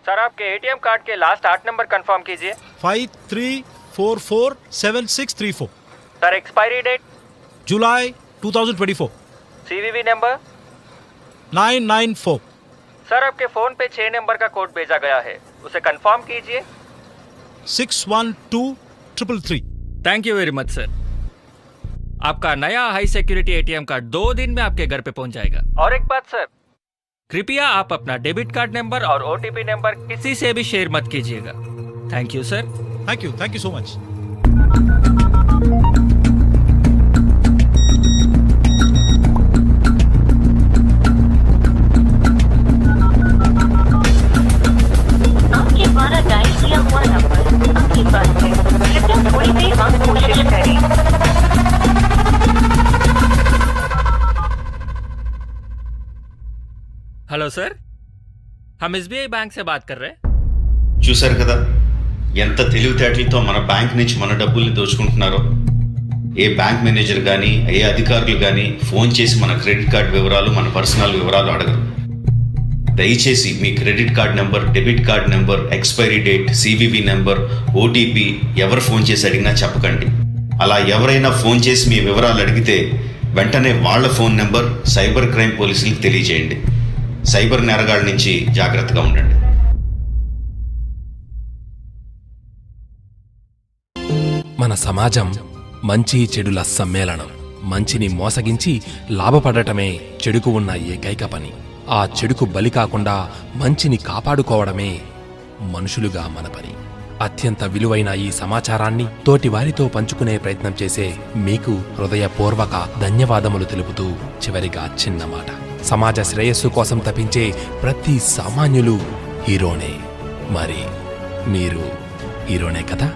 Sir आपके ATM card के last 8 number confirm कीजिए। 53447634। सर एक्सपायरी डेट जुलाई 2024। CVV number 994। सर आपके फोन पे 6 नंबर का कोड भेजा गया है, उसे कंफर्म कीजिए। 612333। Thank you very much sir. आपका नया हाई सिक्योरिटी एटीएम कार्ड 2 दिन में आपके घर पे पहुंच जाएगा। और एक बात सर, कृपया आप अपना डेबिट कार्ड नंबर और ओटीपी नंबर किसी से भी शेयर मत कीजिएगा। Thank you sir. Thank you so much. आपके द्वारा डायल किया हुआ नंबर आपके पास है, कृपया थोड़ी देर बाद कोशिश करें। हेलो सर, हम एसबीआई बैंक से बात कर रहे हैं। చూశారు కదా ఎంత తెలివితేటలతో మన బ్యాంక్ నుంచి మన డబ్బుల్ని దోచుకుంటున్నారో. ఏ బ్యాంక్ మేనేజర్ కానీ ఏ అధికారులు కానీ ఫోన్ చేసి మన క్రెడిట్ కార్డ్ వివరాలు మన పర్సనల్ వివరాలు అడగరు. దయచేసి మీ credit card number, debit card number, expiry date, CVV number, OTP ఎవరు ఫోన్ చేసి అడిగినా చెప్పకండి. అలా ఎవరైనా ఫోన్ చేసి మీ వివరాలు అడిగితే వెంటనే వాళ్ళ ఫోన్ నెంబర్ సైబర్ క్రైమ్ పోలీసులకు తెలియజేయండి. సైబర్ నేరగాళ్ళ నుంచి జాగ్రత్తగా ఉండండి. మన సమాజం మంచి చెడుల సమ్మేళనం. మంచిని మోసగించి లాభపడటమే చెడుకు ఉన్న ఏకైక పని. ఆ చెడుకు బలి కాకుండా మంచిని కాపాడుకోవడమే మనుషులుగా మన పని. అత్యంత విలువైన ఈ సమాచారాన్ని తోటివారితో పంచుకునే ప్రయత్నం చేసే మీకు హృదయపూర్వక ధన్యవాదములు తెలుపుతూ చివరిగా చిన్న మాట. సమాజ శ్రేయస్సు కోసం తపించే ప్రతి సామాన్యులు హీరోనే. మరి మీరు హీరోనే కదా?